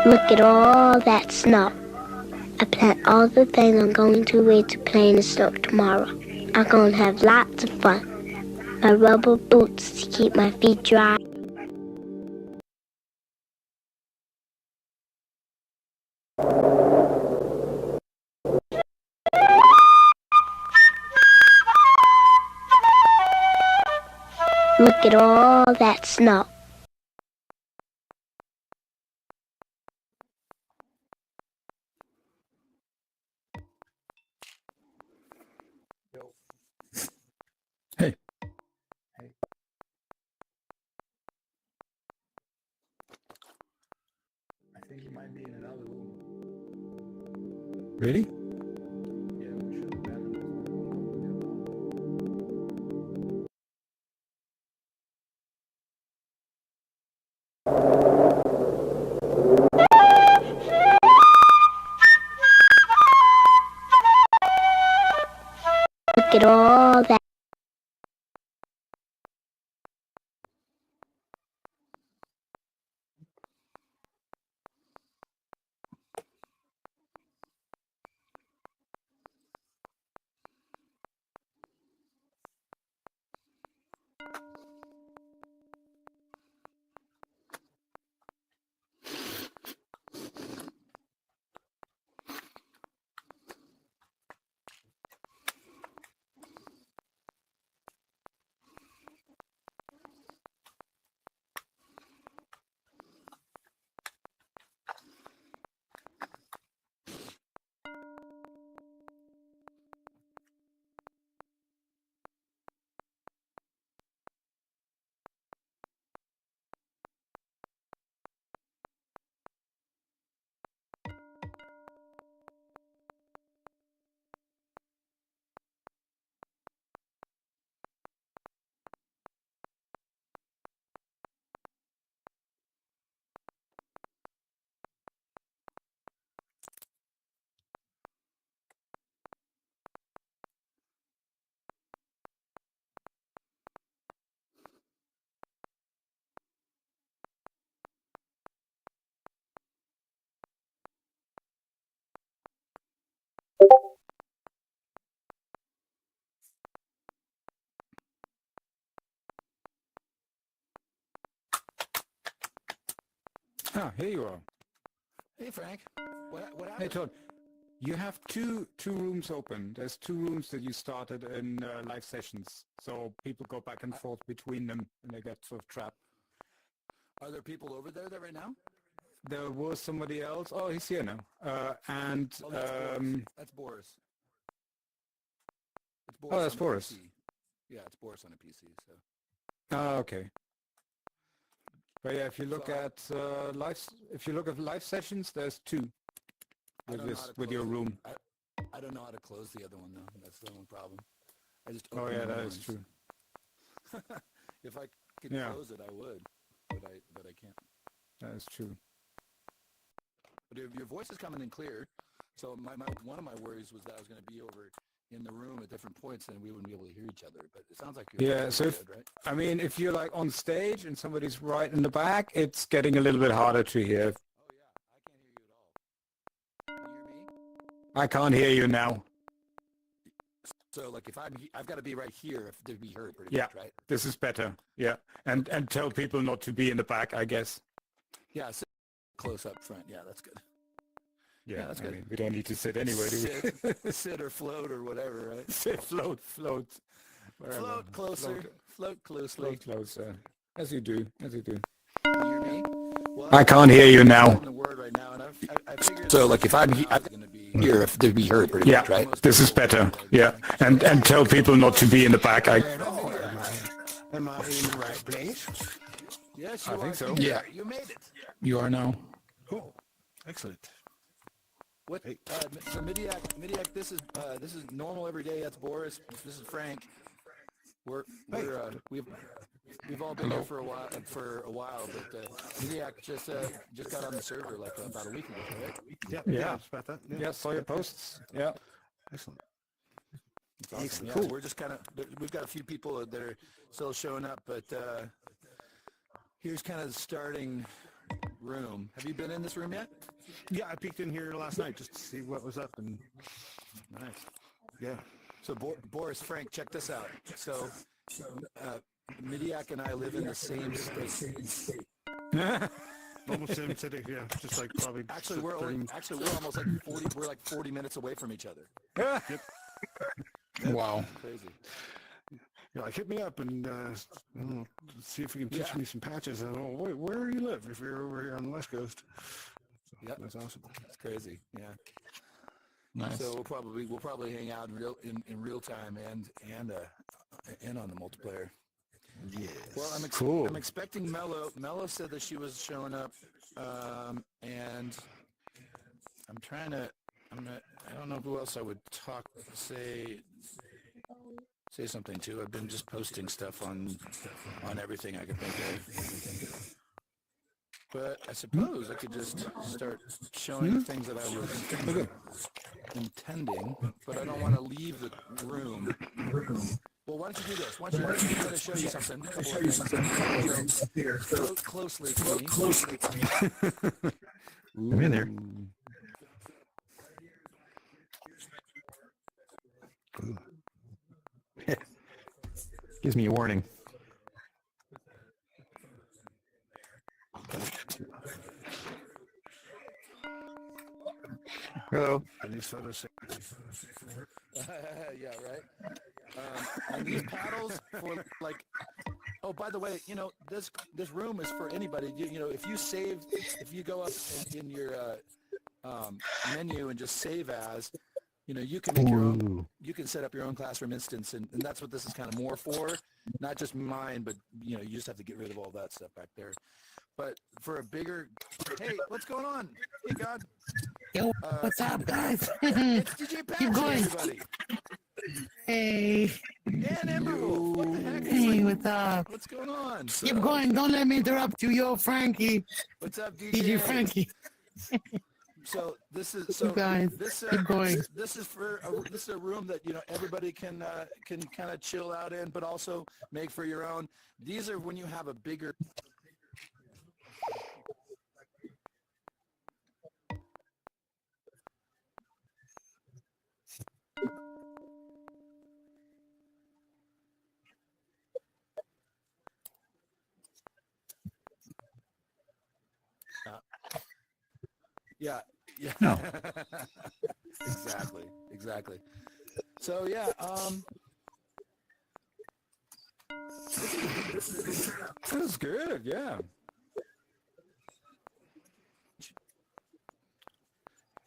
Look at all that snow. I planned all the things I'm going to wear to play in the snow tomorrow. I'm going to have lots of fun. My rubber boots to keep my feet dry. Look at all that snow. Hey. Hey. I think you might be in another room. Really? Yeah, we should have been. Look at all that. Ah, here you are. Hey, Frank. What happened? Hey, Todd. You have two rooms open. There's two rooms that you started in live sessions, so people go back and forth between them, and they get sort of trapped. Are there people over there right now? There was somebody else. Oh, he's here now. And Oh, that's Boris. That's Boris. It's Boris. Oh, that's on the Boris. PC. Yeah, it's Boris on a PC. So. Oh, okay. But yeah, if you look at live sessions, there's two with your room. I don't know how to close the other one though. That's the only problem. I just Oh opened yeah, the that new is ones. true. If I could Yeah. close it, I would, but I can't. That is true. But your voice is coming in clear. So one of my worries was that I was going to be over in the room at different points and we wouldn't be able to hear each other. But it sounds like you're Yeah. So good, right? if you're like on stage and somebody's right in the back, it's getting a little bit harder to hear. Oh yeah, I can't hear you at all. Can you hear me? I can't hear you now. So like if I've got to be right here to be heard pretty Yeah, much, right? this is better. Yeah, and tell people not to be in the back, I guess. Yeah, sit close up front. Yeah, that's good. Yeah, that's I good. mean, we don't need to sit anyway, do we? Sit or float or whatever, right? Sit, float. Wherever. Float closer, float closely. Float closer. As you do. Can you hear me? Well, I can't hear you now. I'm in the word right now, and I figured. So like if I'm going to be here to be heard pretty much, right? This is better. Yeah, and tell people not to be in the back. Am I in the right place? Yes, you I are. think so. Yeah, you made it. You are now. Oh, excellent. What? So Midiak, this is normal every day. That's Boris. This is Frank. We've all been here for a while, but Midiak just got on the server like about a week ago, right? Yeah. It's about that. Yeah, saw your posts. Yeah. Excellent. It's awesome. Excellent. Yeah, Cool. we're just kind of we've got a few people that are still showing up, but here's kind of starting room. Have you been in this room yet? Yeah, I peeked in here last night just to see what was up, and Nice. yeah. So Boris, Frank, check this out. So Midiak and I live in the same state. Almost same city, yeah. Just like probably. Actually, we're almost like 40. We're like 40 minutes away from each other. Yep. Wow. Crazy. Yeah, like hit me up and see if you can teach me some patches. And where do you live if you're over here on the West Coast? So Yep. that's awesome. It's crazy. Yeah. Nice. So we'll probably hang out in real time and on the multiplayer. Yes. Well, cool. I'm expecting Mello. Mello said that she was showing up, and I don't know who else I would say something to. I've been just posting stuff on everything I could think of. But I suppose I could just start showing things that I was intending, but I don't want to leave the room. Well, why don't you do this? Why don't you let us show you something? A couple of things. Here. Look closely to me. I'm in there. Gives me a warning. Hello. And these photos. Yeah, right. And these paddles for like. Oh, by the way, this room is for anybody. If you go up in your menu and just save as, you can make your own. You can set up your own classroom instance, and that's what this is kind of more for. Not just mine, but you just have to get rid of all that stuff back there. But for a bigger, hey, what's going on? Hey, God. Yo, what's up, guys? It's DJ Patch, Keep going. everybody. Hey, And Emberwolf. What the heck? hey, what's up? What's going on? Keep going. Don't let me interrupt you, yo, Frankie. What's up, DJ Frankie. So this is You guys, keep going. This is a room that everybody can kind of chill out in, but also make for your own. These are when you have a bigger. Yeah. No. Exactly. So yeah, This is good, yeah.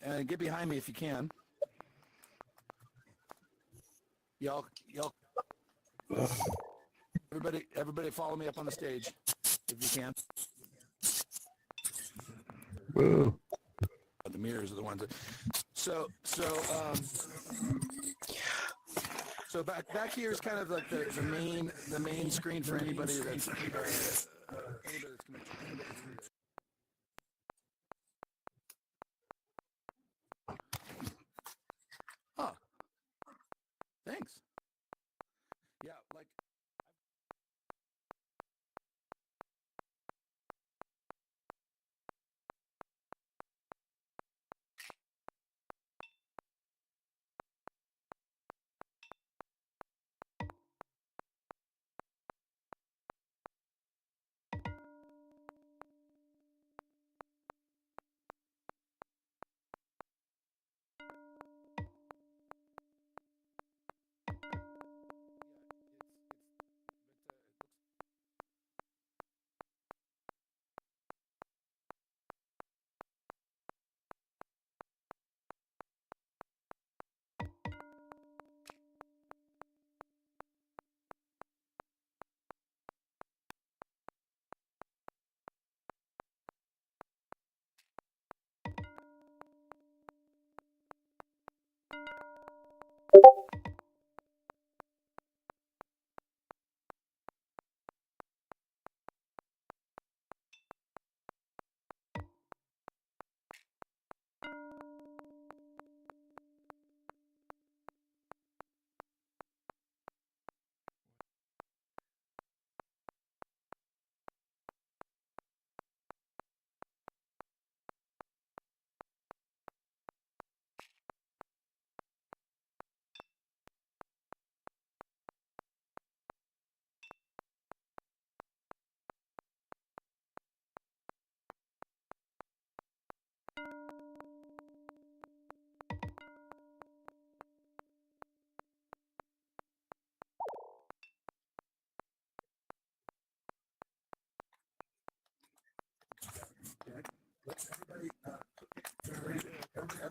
and get behind me if you can. Y'all, everybody follow me up on the stage if you can. Whoa. The mirrors are the ones that. So back here is kind of like the main screen for anybody that's Huh. Thanks. Yeah, like.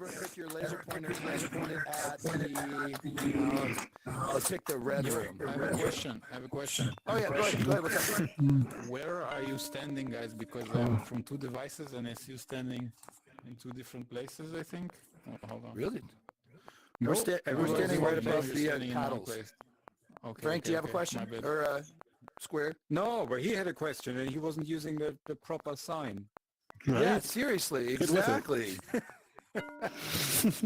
everyone pick your laser pointer and point it at the, let's pick the red room. I have a question. Oh, yeah, go ahead. What's up? Where are you standing, guys? Because I'm from two devices and I see you standing in two different places, I think. Oh, hold on. Really? No, We're standing right above the paddles. Okay, Frank, do you have a question? Or Square? No, but he had a question and he wasn't using the proper sign. Right? Yeah, seriously, exactly. You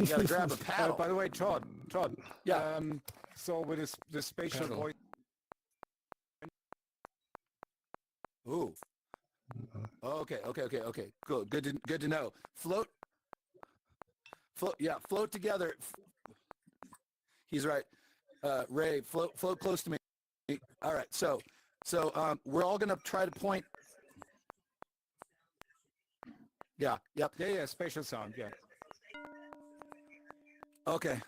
got to grab a paddle. By the way, Todd. Yeah. So with the spatial Paddle. voice. Ooh. Okay. Cool. Good to know. Float. Yeah, float together. He's right. Ray, float close to me. All right. So we're all gonna try to point. Yeah. Yep. Yeah, spatial sound. Yeah. Okay.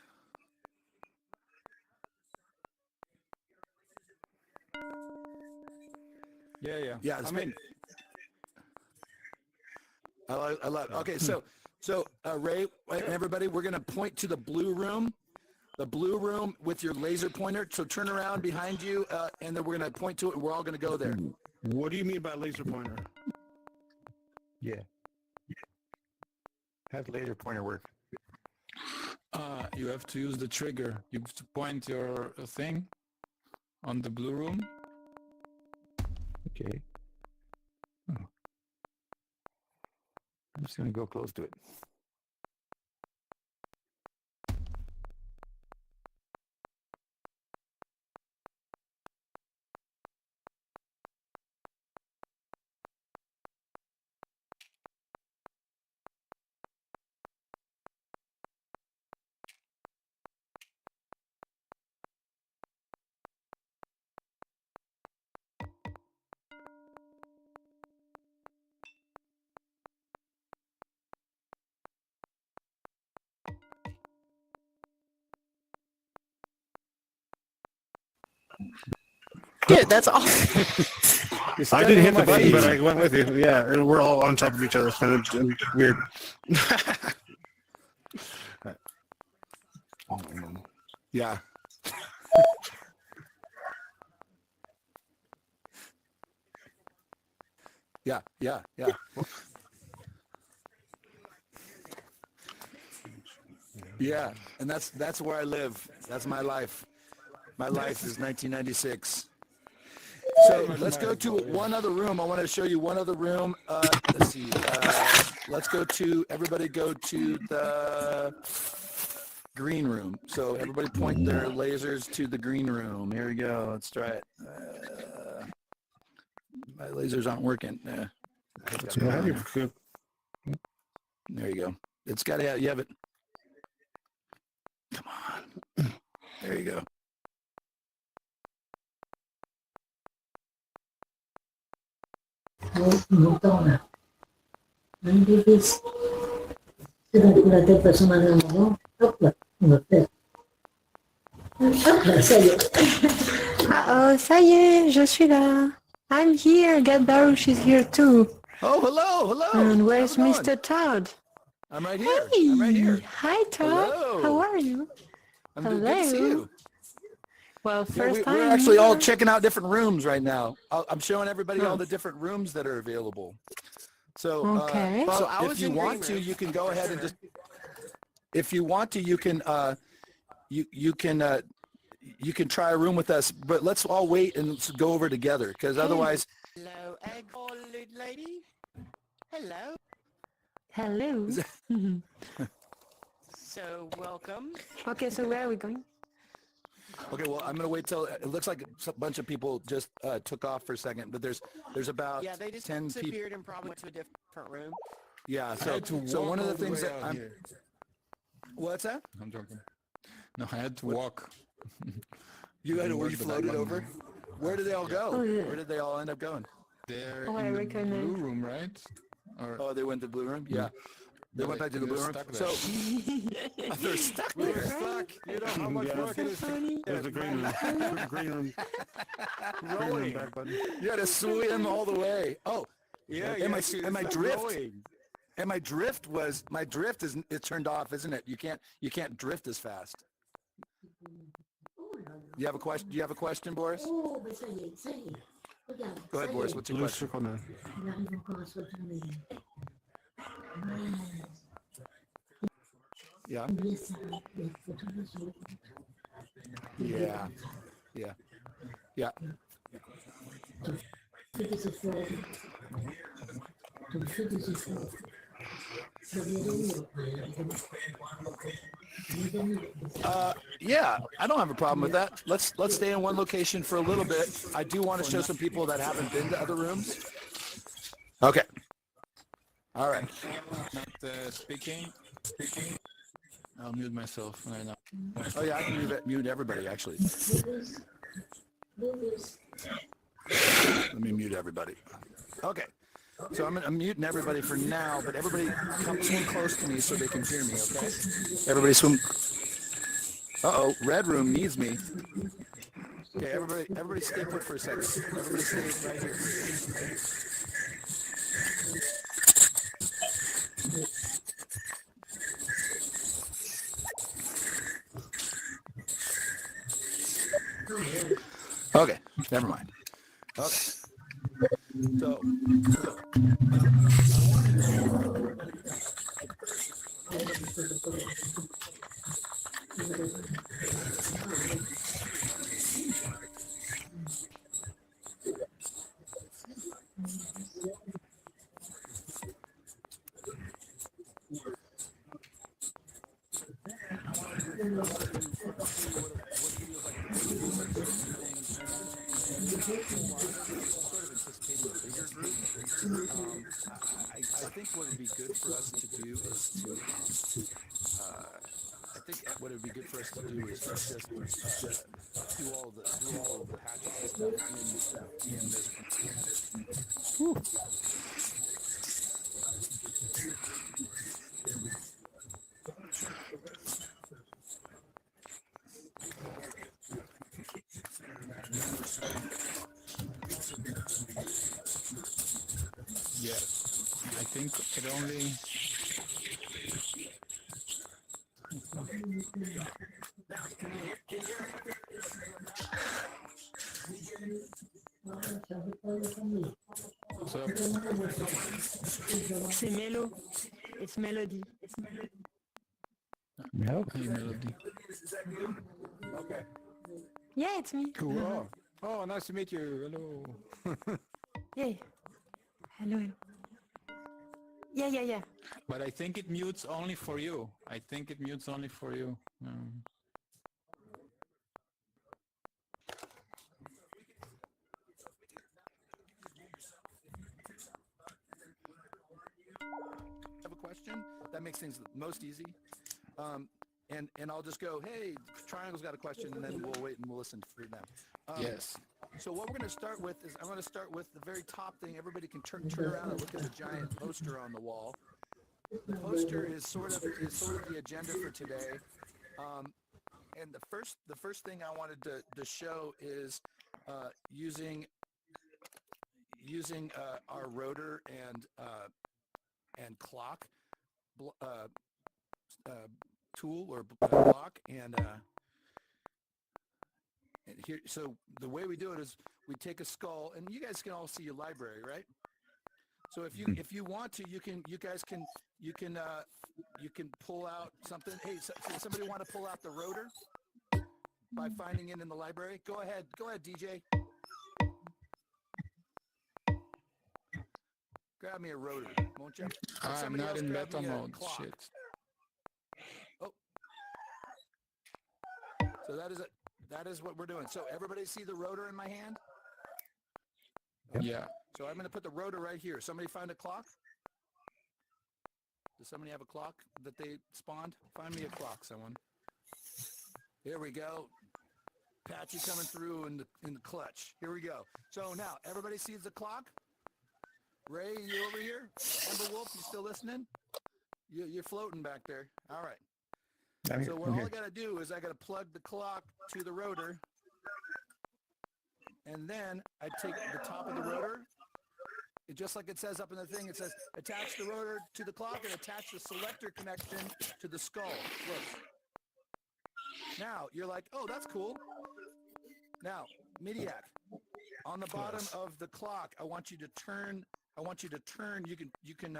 Yeah. I mean, I love it. Okay, so Ray and everybody, we're gonna point to the blue room with your laser pointer. So turn around behind you, and then we're gonna point to it. And we're all gonna go there. What do you mean by laser pointer? Yeah. How's laser pointer work? You have to use the trigger. You have to point your thing on the blue room. Okay. Oh. I'm just going to go close to it. Good, that's all. I didn't hit the button, but I went with you. Yeah, and we're all on top of each other. It's kind of weird. Yeah. Yeah. Yeah, and that's where I live. That's my life. My life is 1996. So let's go to one other room. I want to show you one other room. Let's see. Everybody go to the green room. So everybody point their lasers to the green room. Here we go. Let's try it. My lasers aren't working. What's going on here? There you go. It's got to have, you have it. Come on. There you go. Uh-oh, ça y est, je suis là. I'm here. Gadbarush is here too. Oh, hello. And where's How's it going? Mr. Todd? I'm right here. Hey. I'm right here. Hi, Todd. Hello. How are you? I'm good to see you. Well, Yeah, first time. we're actually all checking out different rooms right now. I'm showing everybody all the different rooms that are available. So, Okay. so if you want to, you can go ahead and just. If you want to, you can. You can try a room with us, but let's all wait and let's go over together because otherwise. Hello, egg lady. Hello. Hello. So welcome. Okay, so where are we going? Okay, well, I'm gonna wait till it looks like a bunch of people just took off for a second, but there's about Yeah, they just 10 people. disappeared and probably went to a different room. Yeah, I had to so walk one of the all things way that out I'm. here. What's that? I'm joking. No, I had to walk. You had to where you But I floated wasn't- over? Where did they all go? Oh, yeah. Where did they all end up going? They're Oh, I in the recognize. blue room, right? Or Oh, they went to the blue room? Yeah. They went back to the they're blue room. stuck So there. they're stuck We're there. stuck. You know how much Yeah. work it is to Funny. There's the green room. Green room. Green room back button. You had to swim all the way. Oh, Yeah, am I it's am I not drift? going. And my drift is it's turned off, isn't it? You can't drift as fast. Do you have a question? Boris? Go ahead, Boris. What's your Blue question? circle now. Yeah. Yeah. Yeah. Yeah. Yeah, I don't have a problem with that. Let's stay in one location for a little bit. I do want to show some people that haven't been to other rooms. Okay. All right. Not speaking. I'll mute myself right now. Oh yeah, I can mute everybody actually. Let me mute everybody. Okay. So I'm muting everybody for now, but everybody come swim close to me so they can hear me, okay? Everybody swim. Uh-oh, red room needs me. Okay, everybody stay put for a second. Everybody stay right here. Okay, never mind. Okay. So I think what would be good for us to do is to I think what it would be good for us to do is just do all of the hatches stuff in this. Whew. Yeah, I think it only. So C'est Melo. It's Melody. hey, Melody. Okay. Yeah, it's me. Cool. Oh, nice to meet you. Hello. Yeah. Hello, hello. Yeah. But I think it mutes only for you. I think it mutes only for you. Have a question? That makes things most easy. And I'll just go, hey, Triangle's got a question, and then we'll wait and we'll listen for them. Yes. So what we're going to start with is I'm going to start with the very top thing. Everybody can turn around and look at the giant poster on the wall. The poster is sort of the agenda for today. And the first thing I wanted to show is using our rotor and clock tool or block and here. So the way we do it is we take a skull, and you guys can all see your library, right? So if you want to, you can pull out something. Hey, somebody want to pull out the rotor by finding it in the library? Go ahead, DJ. Grab me a rotor, won't you? I'm not in beta mode. Shit. Oh. So that is what we're doing. So everybody see the rotor in my hand? Yeah. So I'm going to put the rotor right here. Somebody find a clock? Does somebody have a clock that they spawned? Find me a clock, someone. Here we go. Patchy coming through in the clutch. Here we go. So now everybody sees the clock? Ray, you over here? Amber Wolf, you still listening? You're floating back there. All right. So what all I got to do is I got to plug the clock to the rotor, and then I take the top of the rotor just like it says up in the thing, it says attach the rotor to the clock and attach the selector connection to the skull. Look. Now you're like, oh, that's cool. Now, Midiak, on the bottom of the clock, I want you to turn. You can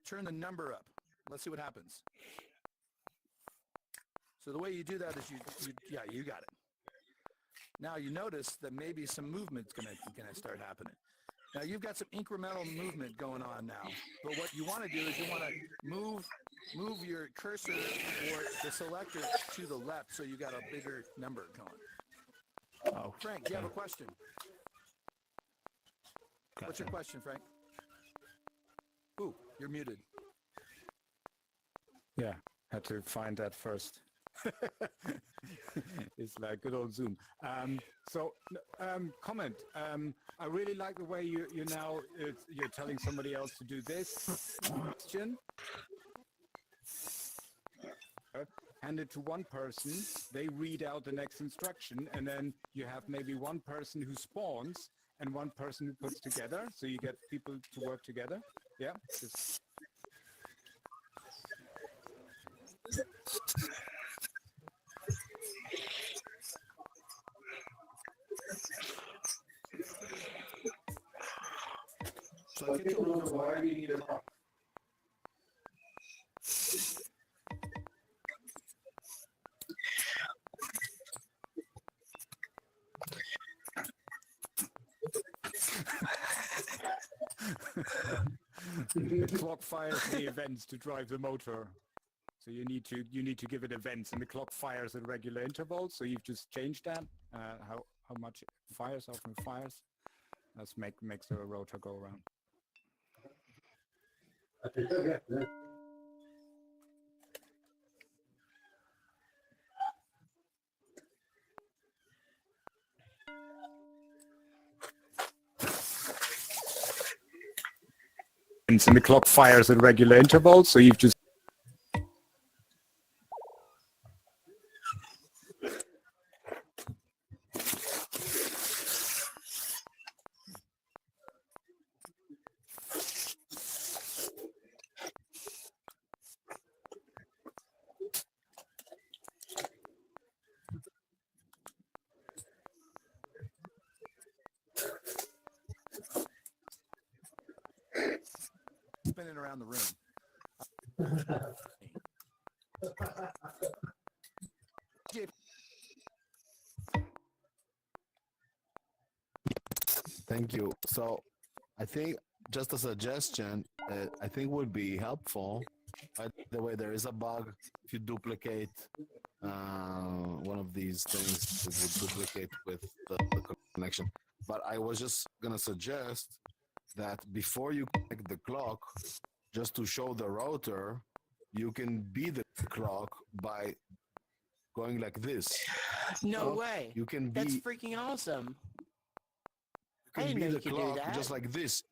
turn the number up. Let's see what happens. So the way you do that is you got it. Now you notice that maybe some movement's gonna start happening. Now you've got some incremental movement going on now. But what you want to do is you want to move your cursor or the selector to the left so you got a bigger number going. Oh, Frank, do you have a question? What's your question, Frank? Ooh, you're muted. Yeah, had to find that first. It's like good old Zoom. Comment. I really like the way you're telling somebody else to do this. Question. Hand it to one person. They read out the next instruction, and then you have maybe one person who spawns and one person who puts together. So you get people to work together. Yeah. So I get to wonder, why do you need a clock? The clock fires the events to drive the motor. So you need to give it events, and the clock fires at regular intervals. So you've just changed that. How much it fires, often fires. That's makes the rotor go around. And the clock fires at regular intervals, so you've just spinning around the room. Thank you. So I think just a suggestion, I think would be helpful. By the way, there is a bug. If you duplicate one of these things, it will duplicate with the connection. But I was just going to suggest that before you connect the clock, just to show the rotor, you can be the clock by going like this. No way. You can be. That's freaking awesome. You I can didn't be know the you could do clock that. just like this.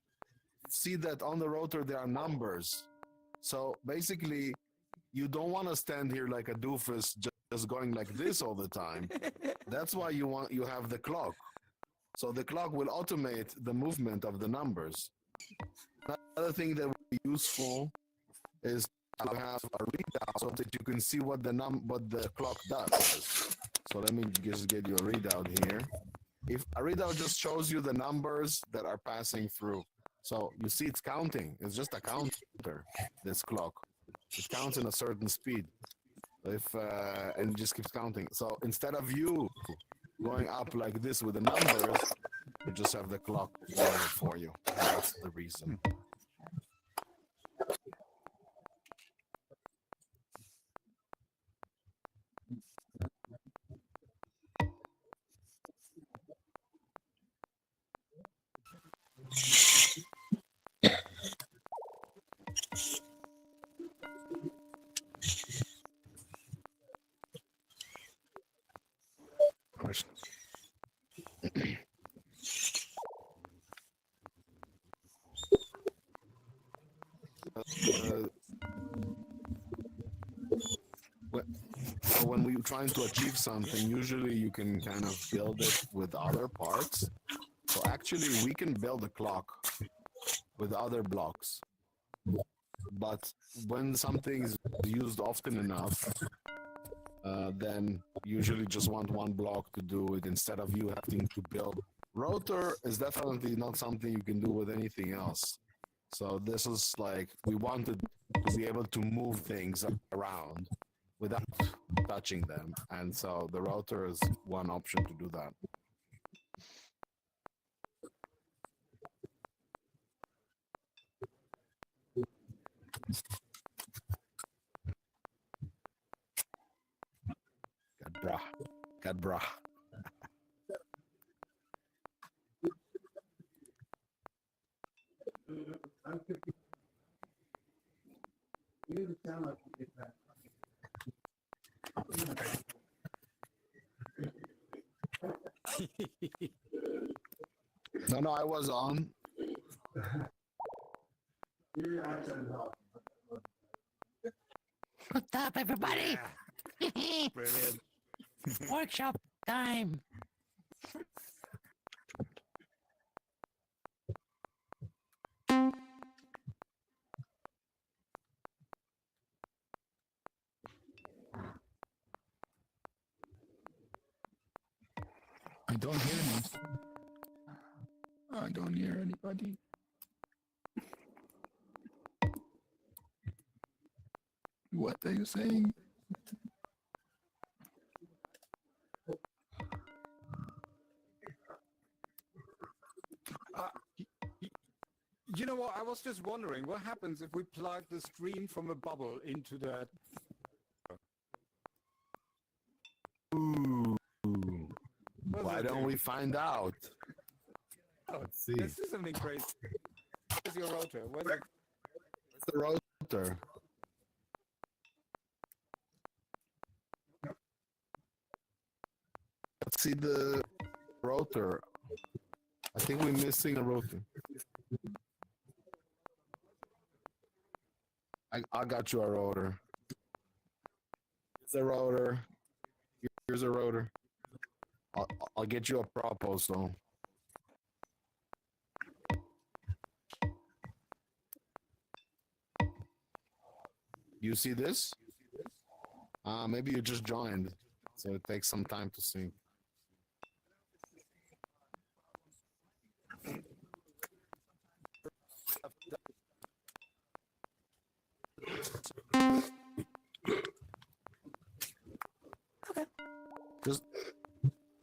See that on the rotor there are numbers. So basically, you don't want to stand here like a doofus just going like this all the time. That's why you have the clock. So the clock will automate the movement of the numbers. Another thing that would be useful is to have a readout so that you can see what the clock does. So let me just get you a readout here. If a readout just shows you the numbers that are passing through. So you see it's counting. It's just a counter, this clock. It counts in a certain speed. And it just keeps counting. So instead of you going up like this with the numbers, you just have the clock doing it for you. That's the reason. Question. When we're trying to achieve something, usually you can kind of build it with other parts. So actually, we can build a clock with other blocks. But when something is used often enough, then usually just want one block to do it instead of you having to build. Rotor is definitely not something you can do with anything else. So this is like we wanted to be able to move things around without touching them, and so the rotor is one option to do that. God, brah. No, I was on. What's up, everybody? Brilliant. Workshop time. I don't hear him. I don't hear anybody. What are you saying? You know what? I was just wondering, what happens if we plug the stream from a bubble into that? Ooh. What does Why it don't do? we find out? Let's see. Let's do something crazy. Where's your rotor? Where's it? Where's the rotor? Let's see the rotor. I think we're missing a rotor. I got you a rotor. Here's a rotor. Here's a rotor. I'll get you a prop also. You see this? Maybe you just joined, so it takes some time to sync.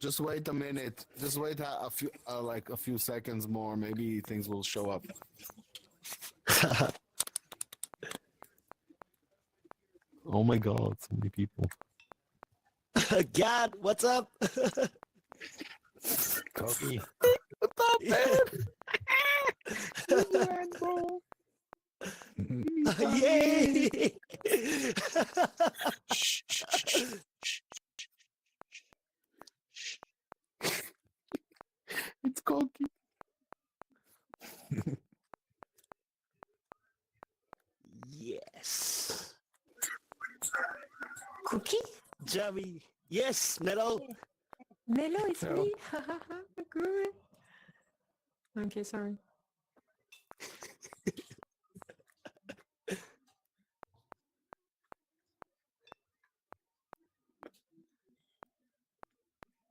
Just wait a minute. Just wait a few like a few seconds more. Maybe things will show up. Oh my god, so many people. God, what's up? Copy. What's up, man? Yay! Shh, shh, shh, shh. It's Cokie. Yes. Cookie? Jammy. Yes, Metal. Melo, it's Hello. me. Good. Okay, sorry.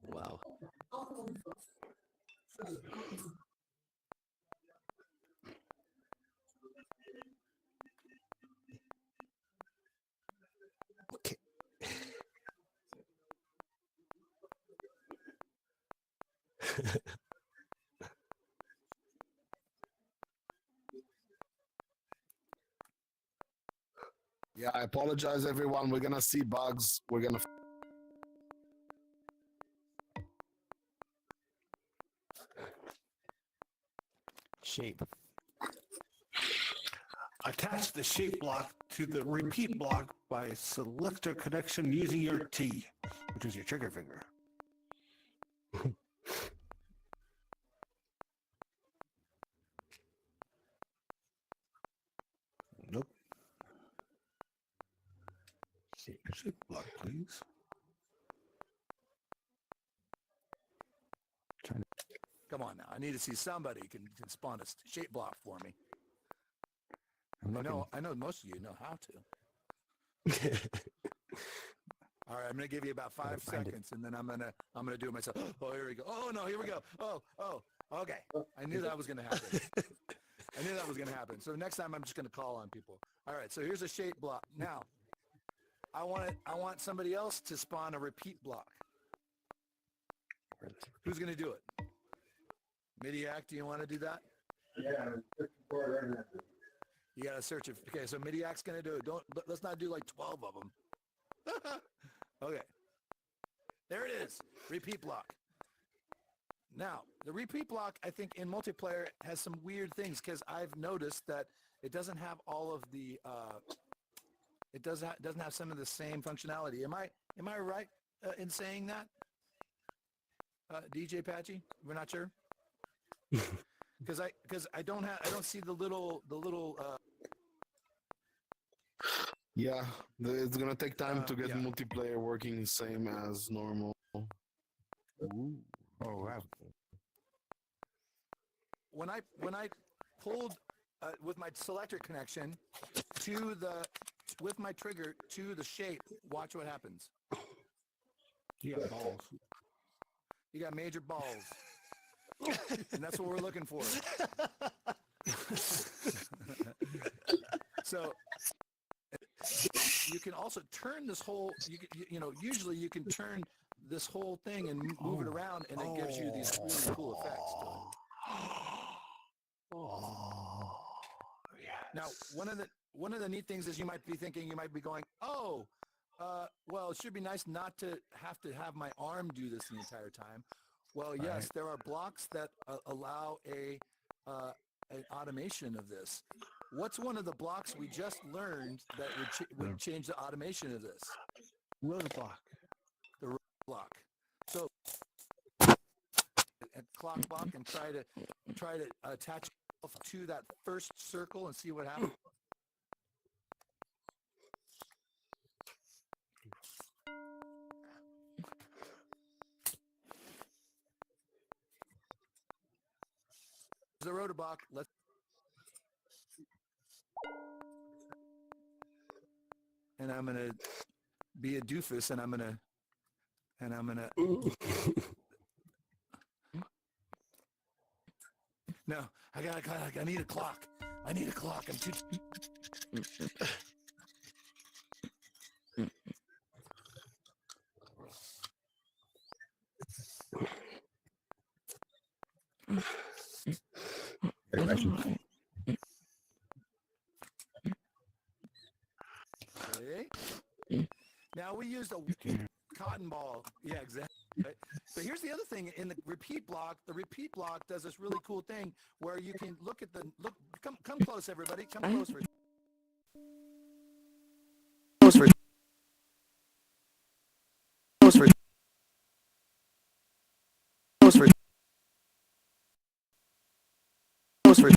Wow. Okay. Yeah, I apologize, everyone. We're gonna see bugs. We're gonna. Shape. Attach the shape block to the repeat block by selector connection using your T, which is your trigger finger. Nope. Shape block, please. Come on now. I need to see somebody can spawn a shape block for me. I know most of you know how to. All right, I'm gonna give you about 5 seconds, and then I'm gonna do it myself. Oh, here we go. Oh no, here we go. Oh, okay. I knew that was gonna happen. So next time I'm just gonna call on people. All right, so here's a shape block. Now, I want somebody else to spawn a repeat block. Who's gonna do it? Midiac, do you want to do that? Yeah, You gotta search it. Okay, so Midiac's gonna do it. Let's not do like 12 of them. Okay. There it is. Repeat block. Now, the repeat block, I think, in multiplayer has some weird things because I've noticed that it doesn't have all of the, it doesn't have some of the same functionality. Am I right in saying that? DJ Patchy? We're not sure? Because I don't see the little Yeah, it's gonna take time to get yeah. multiplayer working same as normal. Oh wow. When I pulled with my selector connection with my trigger to the shape, watch what happens. You got balls. You got major balls. And that's what we're looking for. So you can also turn this whole, usually you can turn this whole thing and move it around, and it gives you these really cool effects to it. Now, one of the neat things is you might be going, well, it should be nice not to have my arm do this the entire time. Well, yes, there are blocks that allow an automation of this. What's one of the blocks we just learned that would change the automation of this? Roadblock. The road block. So, a clock block and try to attach yourself to that first circle and see what happens. The rotor block. And I'm gonna be a doofus, and I'm gonna. No, I need a clock. I'm too. Okay. Now we used a cotton ball. Yeah, exactly. Right? But here's the other thing in the repeat block. The repeat block does this really cool thing where you can look. Come close, everybody. Come close for. Close for. Close for. Close for. Close for.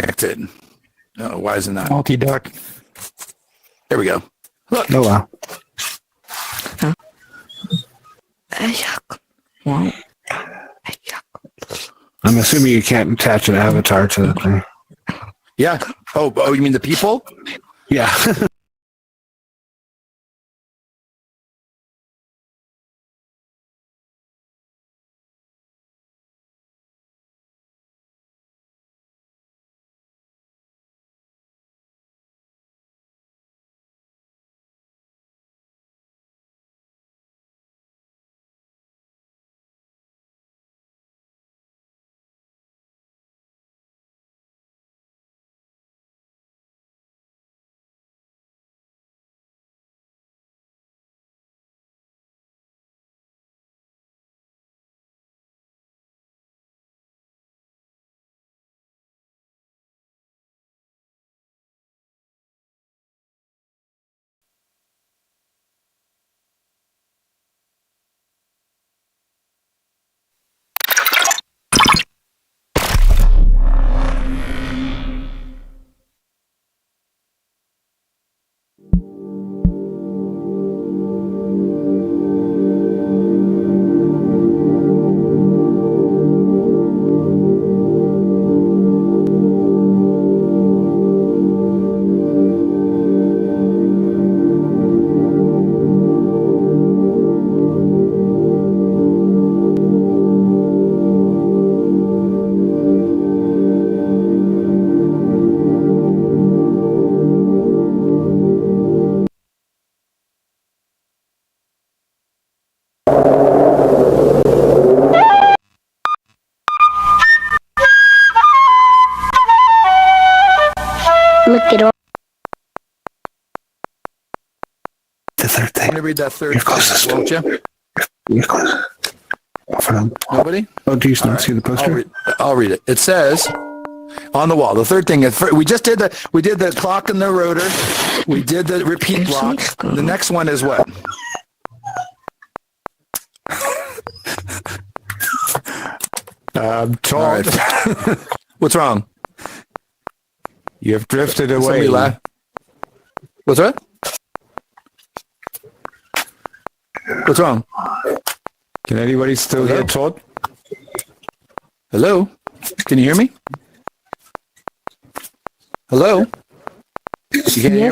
connected. No, why isn't that? Multi-duck. There we go. Look. Oh, wow. I'm assuming you can't attach an avatar to the thing. Yeah. Oh, you mean the people? Yeah. Look at all. The third I'm thing. going to read that third You're closest. thing, won't you? You're close. Nobody? Oh, do you All not right. see the poster? I'll read it. It says on the wall. The third thing is we just did the clock and the rotor. We did the repeat block. The next one is what? Todd, All right. What's wrong? you have drifted Somebody away. laugh. What's that? What's wrong? Can anybody still Hello? hear Todd? Hello? Can you hear me? Hello? You can't hear me?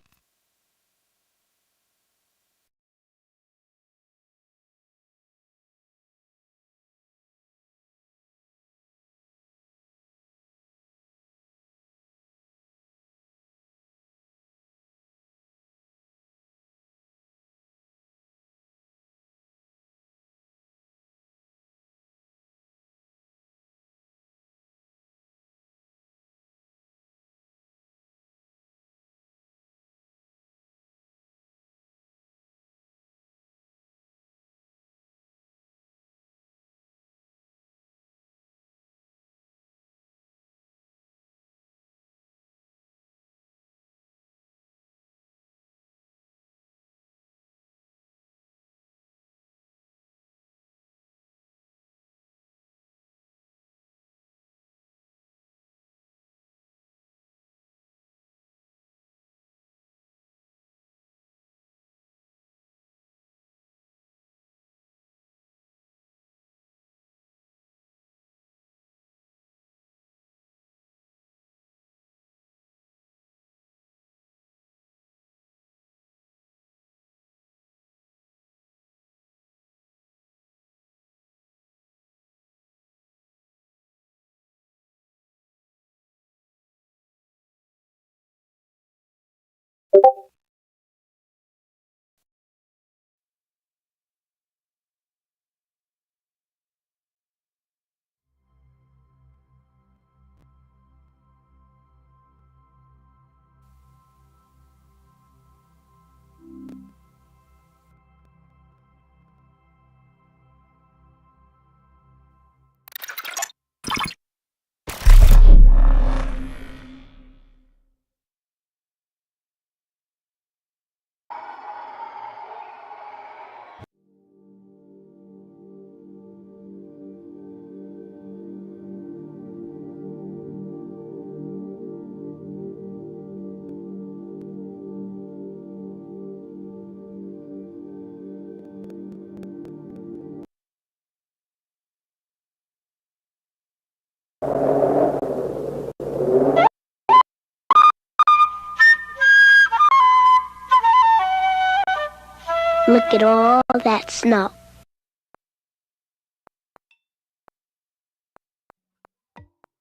Look at all that snow.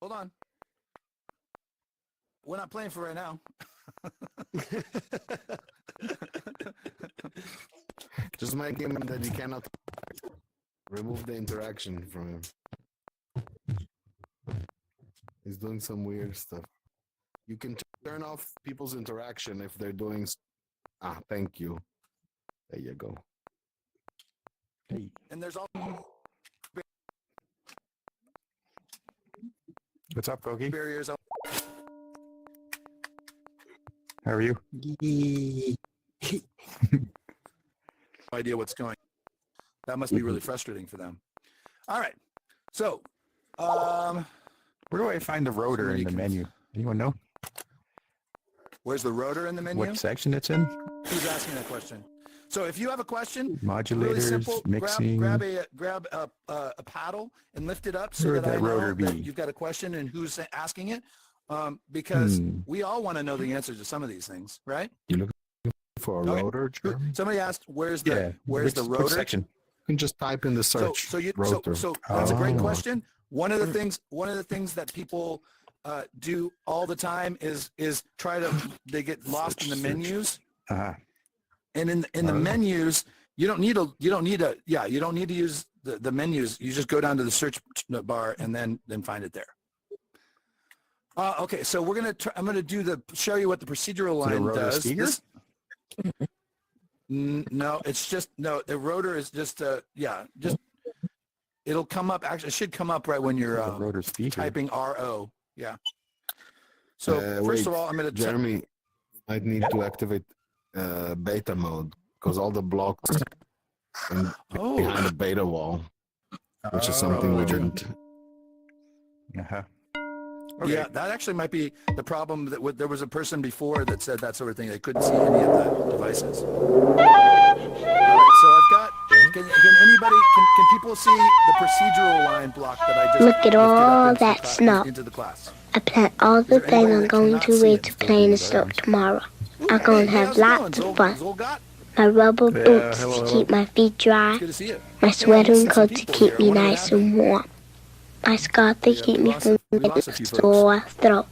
Hold on. We're not playing for right now. Just make him that you cannot remove the interaction from him. He's doing some weird stuff. You can turn off people's interaction if they're doing. Thank you. There you go. Hey. And there's all What's up, Kogi? barriers. How are you? No idea what's going. That must be really frustrating for them. All right. So, Where do I find the rotor in the menu? Anyone know? where's the rotor in the menu? What section it's in? Who's asking that question? So if you have a question, Modulators, really simple, mixing. grab a paddle and lift it up so Where would that I that know rotor that be? you've got a question and who's asking it. Because we all want to know the answers to some of these things, right? You looking for a Okay. rotor, Jeremy? Somebody asked, where's the Which rotor? section? You can just type in the search rotor. So that's a great Oh. question. One of the things that people do all the time is they get lost in the menus. Uh-huh. And in the menus, you don't need to use the menus. You just go down to the search bar and then find it there. Okay, so I'm gonna show you what the procedural line does. No, it's just the rotor is just it'll come up. Actually, it should come up right when you're rotor speaker. typing RO. Yeah. So first of all, I'm gonna Jeremy might need to activate beta mode because all the blocks behind the beta wall, which is something we didn't. Uh-huh. Okay. Yeah, that actually might be the problem. There was a person before that said that sort of thing. They couldn't see any of the devices. All right, so I've got. Can anybody? Can people see the procedural line block that I just Look at lifted up all into that snow. into the class? I plan all the there things anybody I'm that going cannot to see wear it? to play in the snow tomorrow. I'm going to Hey, have how's it going, lots of Zol- fun. Zolgat? My rubber boots hello, to keep my feet dry. It's good to see you. My sweater missing and some coat to people keep here. me What nice happened? and warm. My scarf to keep me from we getting lost a few a sore throat.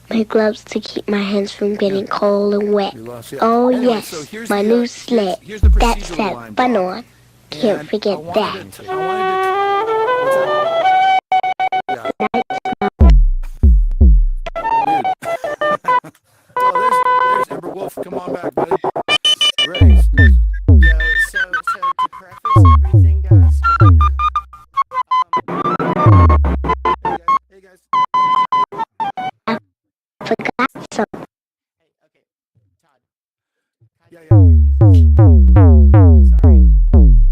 My gloves to keep my hands from getting cold and wet. We lost, yeah. Oh Anyway, yes, so here's my the, new sled. here's the That's procedural that line fun block. on. Can't And forget I wanted that. to, what's that? Yeah. Dude. Oh, there's Ember Wolf. Come on back, buddy. Grace. Yo, so to preface everything, guys. Hey guys. Forgot some. Hey, okay, Todd. Yeah, yeah. Sorry.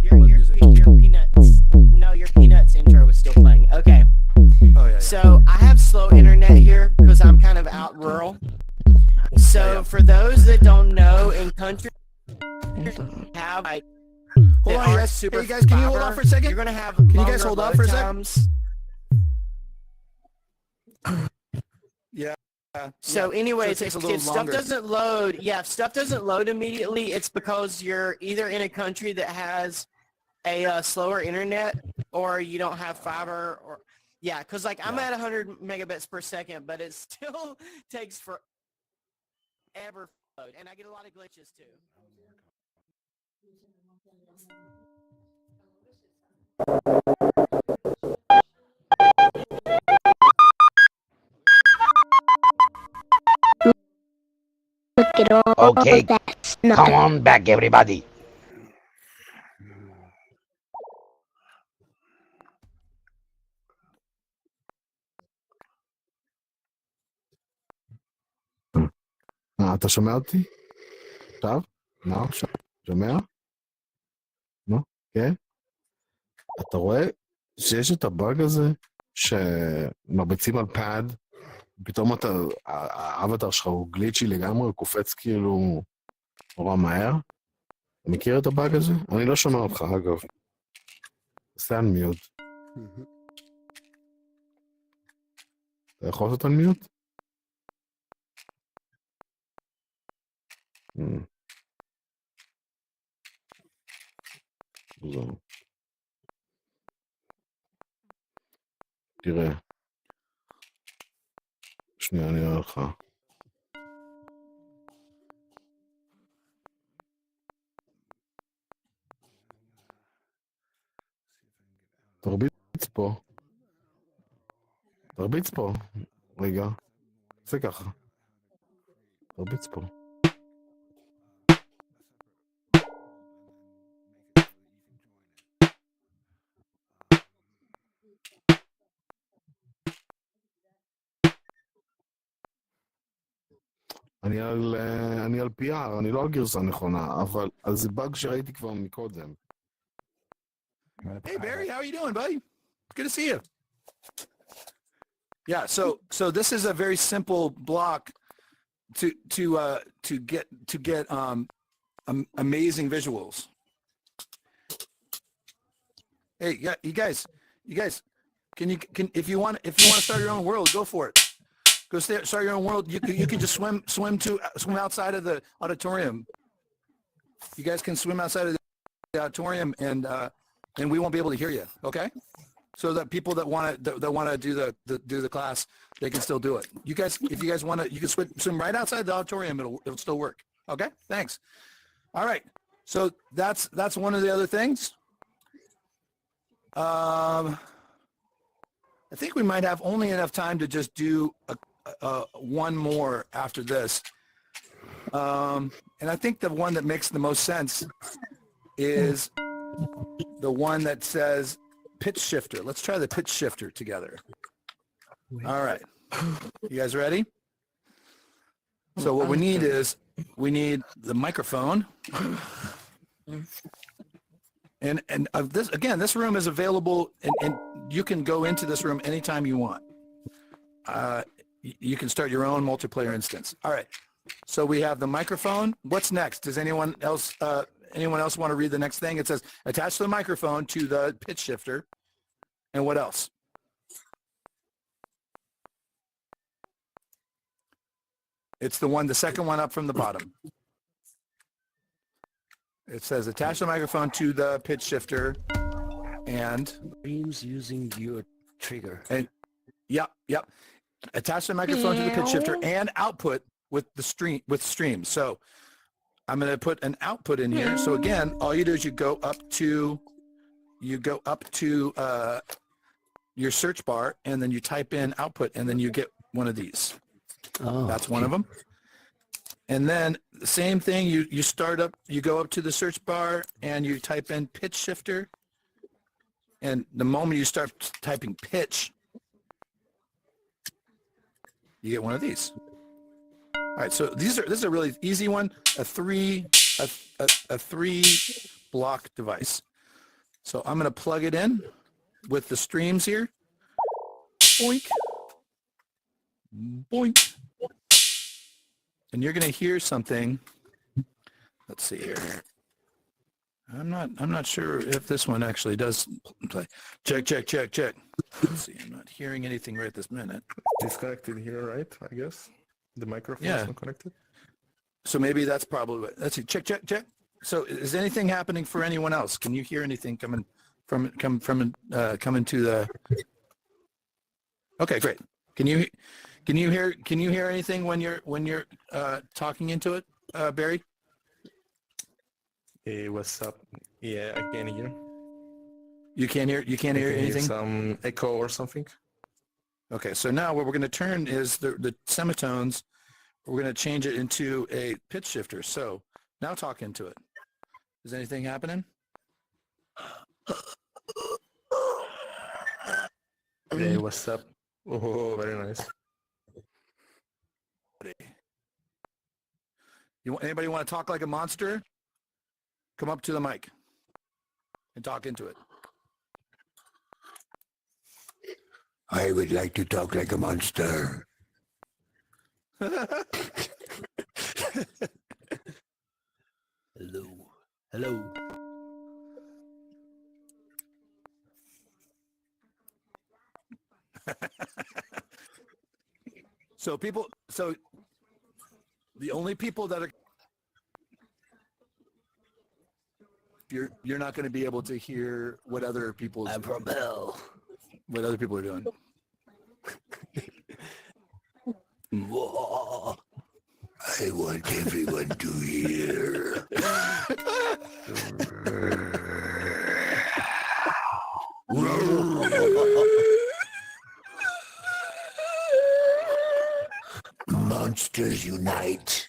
Your peanuts. No, your peanuts intro was still playing. Okay. Oh yeah. So I have slow internet here because I'm kind of out rural. So for those that don't know, in country have like Hold on, guys. super Hey guys, can you hold on for a second? You're gonna have Can you longer guys hold on load for a sec? times. Yeah. So yeah. anyways, So it takes a if little stuff longer. doesn't load, if stuff doesn't load immediately, it's because you're either in a country that has a slower internet or you don't have fiber or because like I'm at 100 megabits per second, but it still takes forever to load, and I get a lot of glitches too. Look at all Okay, that snow. come on back, everybody. אתה שומע אותי? עכשיו? לא? שומע? נו, כן? אתה רואה שיש את הבאג הזה שמרביצים על פאד, פתאום האבטר שלך הוא גליצ'י לגמרי, הוא קופץ כאילו נורא מהר. אתה מכיר את הבאג הזה? אני לא שומע אותך אגב. עושה אנמיוט. אתה יכול לעשות אנמיוט? זהו. תראה. שנייה, אני אראה לך. תרביץ פה. תרביץ פה. רגע. זה ככה. תרביץ פה. אני על PR, אני לא על גרסה נכונה, אבל זה באג שראיתי כבר מקודם. Hey Barry, how are you doing, buddy? Good to see you. Yeah, so this is a very simple block to get amazing visuals. Hey, yeah, you guys, can if you want to start your own world, go for it. Go start your own world. You can just swim outside of the auditorium. You guys can swim outside of the auditorium, and we won't be able to hear you. Okay, so that people that want to do the class, they can still do it. You guys, if you guys want to, you can swim right outside the auditorium. It'll still work. Okay, thanks. All right, so that's one of the other things. I think we might have only enough time to just do one more after this. And I think the one that makes the most sense is the one that says pitch shifter. Let's try the pitch shifter together. All right. You guys ready? So what we need is the microphone. And this room is available, and you can go into this room anytime you want. You can start your own multiplayer instance. All right. So we have the microphone. What's next? Does anyone else want to read the next thing? It says attach the microphone to the pitch shifter. And what else? It's the second one up from the bottom. It says attach the microphone to the pitch shifter and Streams using your trigger. And yep. Attach the microphone to the pitch shifter and output with stream. So I'm going to put an output in here. So again, all you do is you go up to your search bar, and then you type in output, and then you get one of these. Oh, that's one of them. And then the same thing, you go up to the search bar and you type in pitch shifter. And the moment you start typing pitch, you get one of these. All right, so this is a really easy one, a three block device. So I'm going to plug it in with the streams here. Boink. Boink. And you're going to hear something. Let's see here. I'm not sure if this one actually does play. Check. Let's see. I'm not hearing anything right this minute. Disconnected here, right? I guess the microphone Yeah. is not connected. So maybe that's probably what. Let's see. Check. So is anything happening for anyone else? Can you hear anything coming to the? Okay, great. Can you hear anything when you're talking into it, Barry? Hey, what's up? Yeah, I can hear. You can't hear anything? Some echo or something. Okay, so now what we're going to turn is the semitones. We're going to change it into a pitch shifter. So now talk into it. Is anything happening? Hey, what's up? Oh, very nice. Anybody want to talk like a monster? Come up to the mic and talk into it. I would like to talk like a monster. Hello. So the only people that are you're not going to be able to hear what other people's I'm from hell. what other people are doing. Mwah. I want everyone to hear. Monsters unite.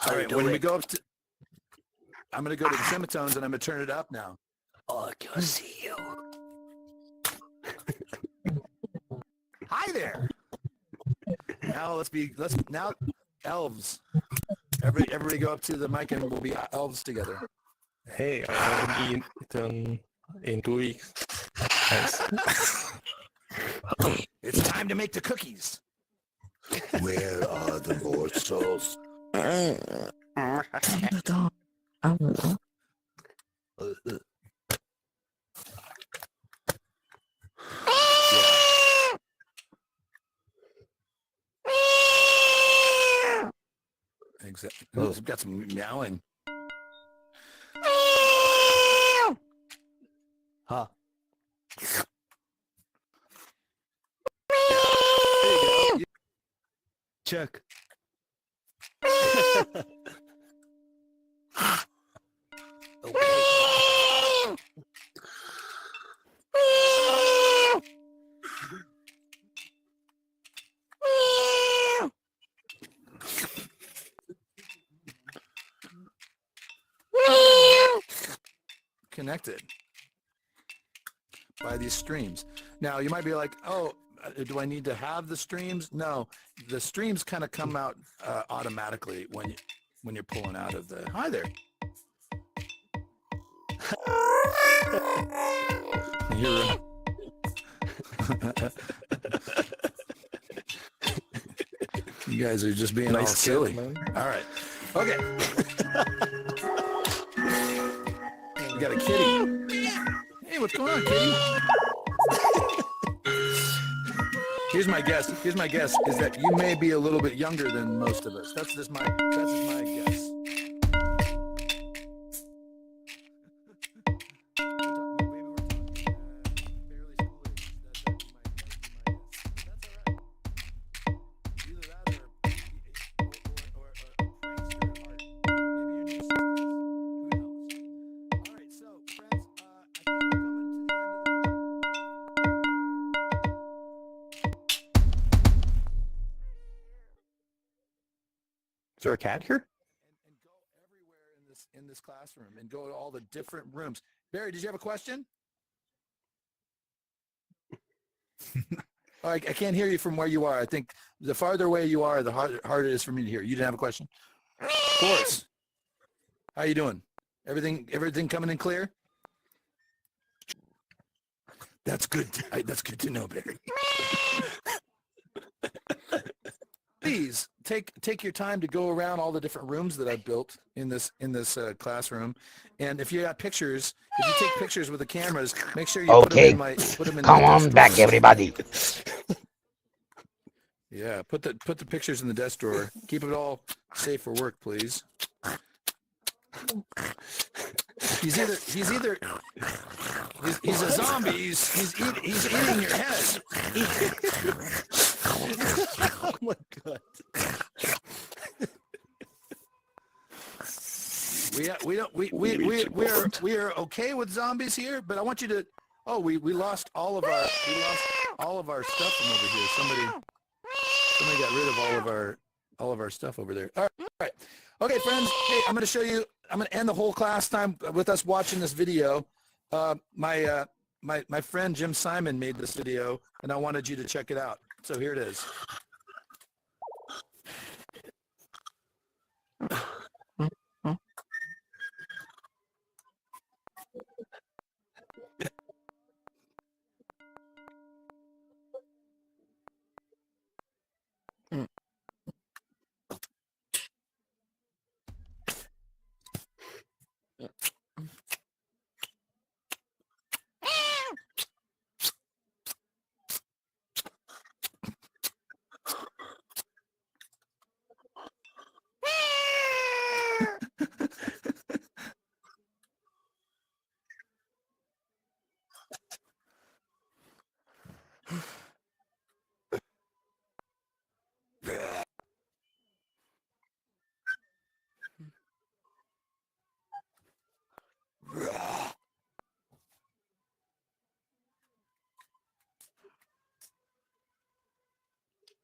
All right, when we go up to, I'm going to go to the semitones and I'm going to turn it up now. Oh, I can see you. Hi there. Now now elves. Everybody go up to the mic and we'll be elves together. Hey, I'm in 2 weeks. Thanks. It's time to make the cookies. Where are the morsels? Exactly. Oh, it's got some meowing. Huh. There you go. Check. Connected by these streams. Now you might be like, oh, do I need to have the streams? No, the streams kind of come out automatically when you're pulling out of the. Hi there. You're. You guys are just being Nice all silly. cat, man. All right. Okay. We got a kitty. Hey, what's going on, kitty? Here's my guess is that you may be a little bit younger than most of us. That's just my guess. Is there a cat here? And go everywhere in this classroom and go to all the different rooms. Barry, did you have a question? Oh, I can't hear you from where you are. I think the farther away you are, the harder it is for me to hear. You didn't have a question? Of course. How you doing? Everything coming in clear? That's good. That's good to know, Barry. Please take your time to go around all the different rooms that I've built in this classroom, and if you got pictures, if you take pictures with the cameras, make sure you put them in Come the on desk back, drawer. everybody. Yeah, put the pictures in the desk drawer. Keep it all safe for work, please. He's a zombie. He's eating your head. Oh my God. We are okay with zombies here, but I want you to. Oh, we lost all of our stuff from over here. Somebody got rid of all of our stuff over there. All right. Okay, friends. Hey, I'm going to show you. I'm going to end the whole class time with us watching this video. My friend Jim Simon made this video, and I wanted you to check it out. So here it is.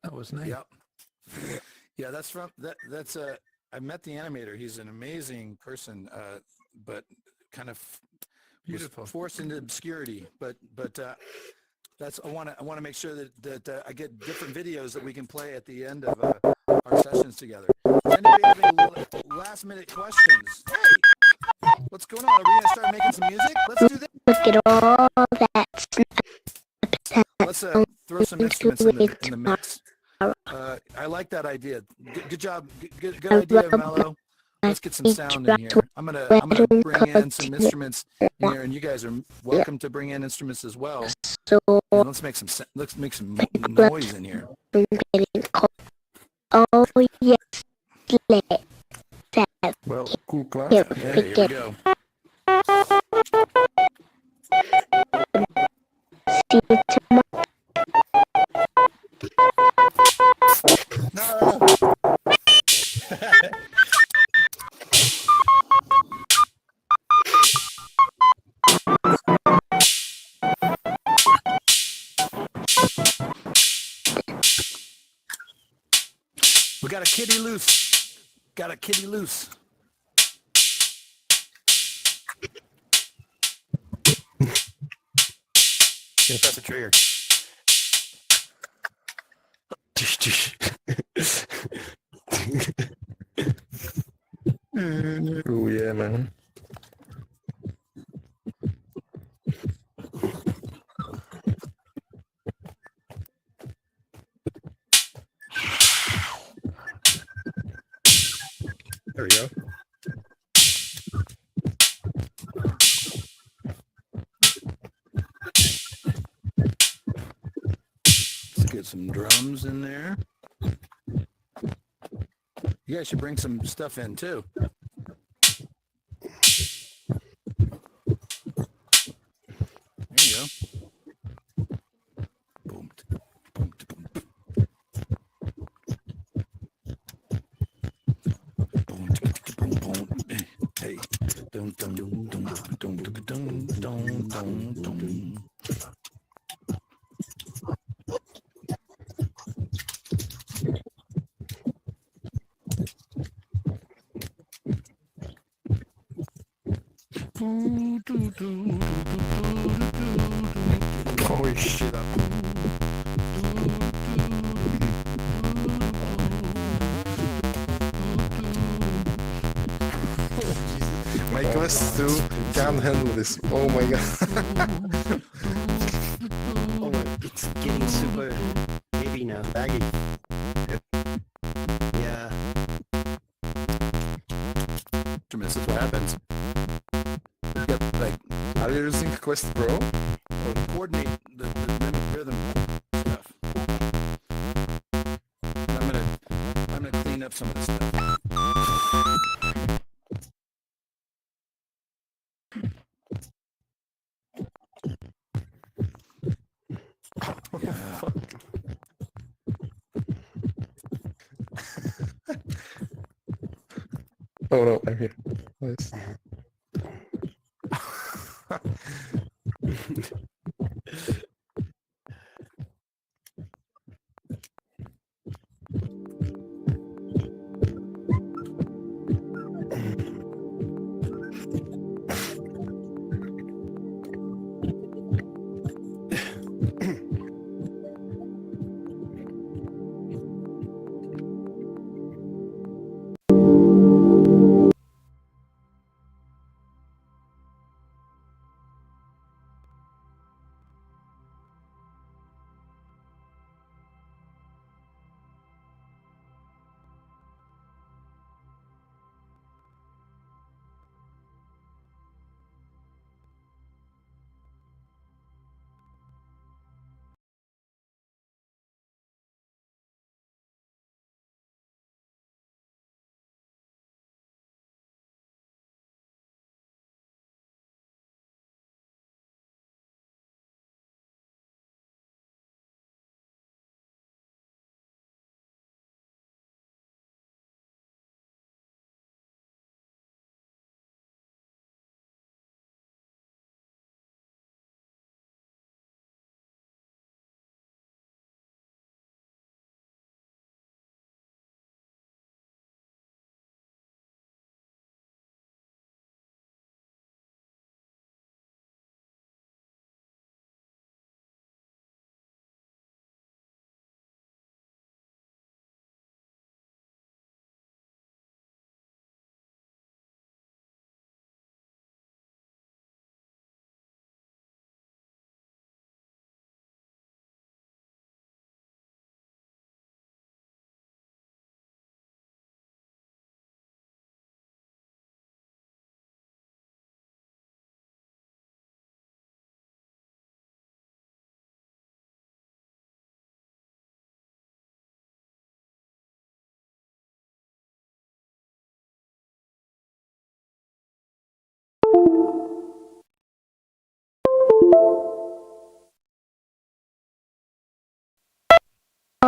That was nice. Yep. Yeah, that's from that's I met the animator. He's an amazing person, but kind of beautiful, forced into obscurity. But that's I want to make sure that I get different videos that we can play at the end of our sessions together. Does anybody have any last minute questions? Hey, what's going on? Are we gonna start making some music? Let's do this. Look at all that Let's throw some instruments in the mix. I like that idea. Good job. Good idea, Mello. Let's get some sound in here. I'm gonna bring in some instruments in here, and you guys are welcome to bring in instruments as well. And let's make some noise in here. Oh yes, Well, cool class. Here, Yeah, here we go. See you tomorrow. No. We got a kitty loose. Got a kitty loose. Gonna press the trigger. Oh yeah, man. There we go. Let's get some drums in there. You guys should bring some stuff in too. There you go. Boom, boom, boom. Boom, boom, boom. Hey, dum dum dum dum dum dum dum dum dum. Holy shit. My Quest 2 can't handle this. Oh my god. Oh my, it's getting super heavy now. Baggy. Yeah. This is what happens. You get like, Are you using Quest Pro? coordinate the rhythm stuff. I'm gonna clean up some of this stuff. Yeah. Oh no, I'm here. Nice.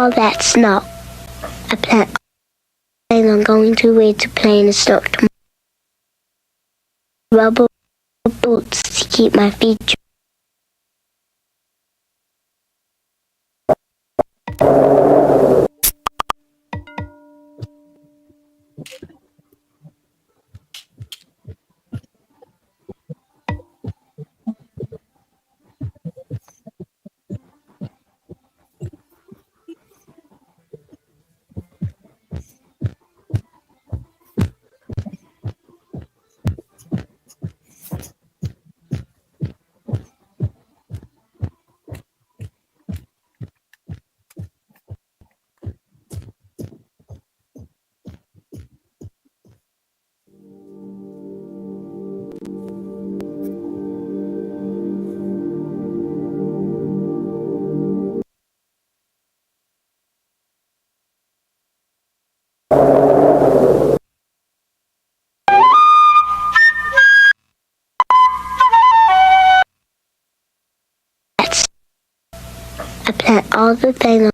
all that snow. I plan on going where to play in the snow tomorrow. Rubber boots to keep my feet dry. I plan all the things.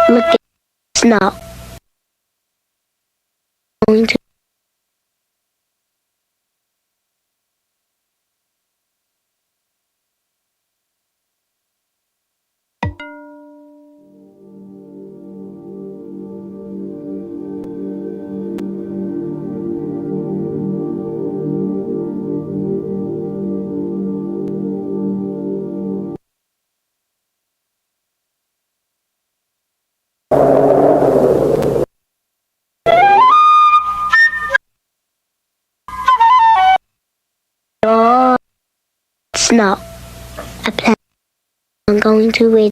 Look at the snow. Going to all snow. I plan on going where.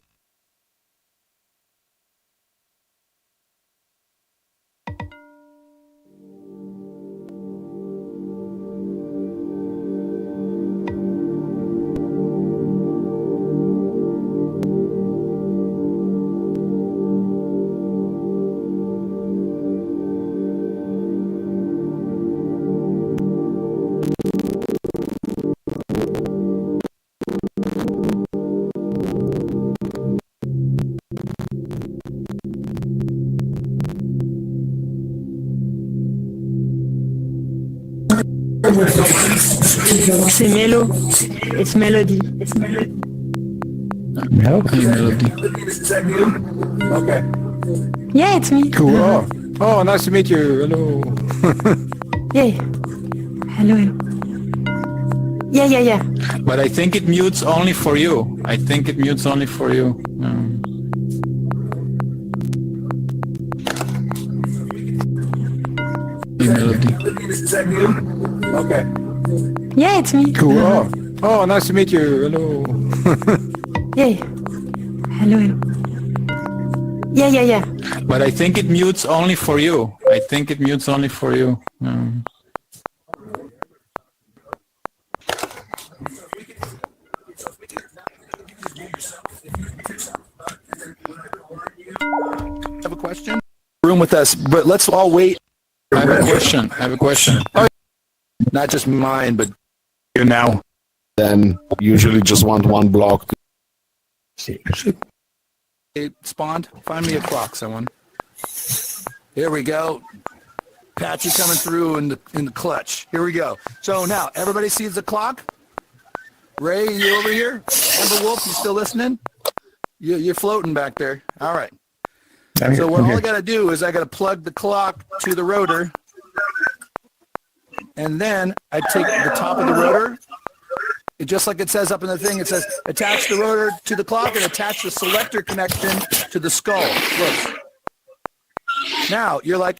C'est Melo. It's Melody. Melody. Melody. Okay. Yeah, it's me. Cool. Oh, nice to meet you. Hello. Yeah. Hello, hello. Yeah. But I think it mutes only for you. I think it mutes only for you. Melody. Okay. Yeah, it's me. Cool. Oh, nice to meet you. Hello. Yeah. Hello, hello. Yeah. But I think it mutes only for you. I think it mutes only for you. Have a question? Room with us, but let's all wait. I have a question. Oh, not just mine, but you now. Then usually just want one block. Hey, Spawned, find me a clock, someone. Here we go. Patchy coming through in the clutch. Here we go. So now, everybody sees the clock? Ray, you over here? Amber Wolf, you still listening? You're floating back there. All right. So what all I got to do is I got to plug the clock to the rotor, and then I take the top of the rotor just like it says up in the thing, it says attach the rotor to the clock and attach the selector connection to the skull. Look. Now you're like,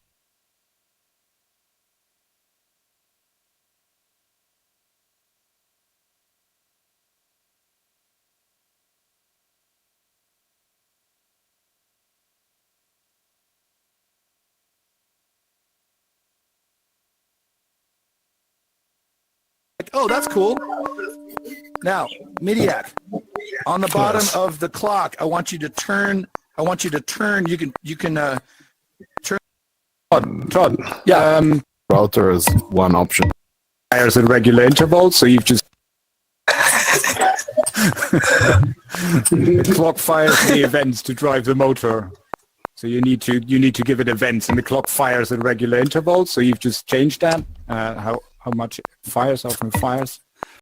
oh, that's cool. Now, Midiak, on the bottom of the clock, I want you to turn. You can turn. Todd. Yeah. Router is one option. Fires at regular intervals, so you've just the clock fires the events to drive the motor. So you need to give it events, and the clock fires at regular intervals. So you've just changed that. How much it fires, how often it fires.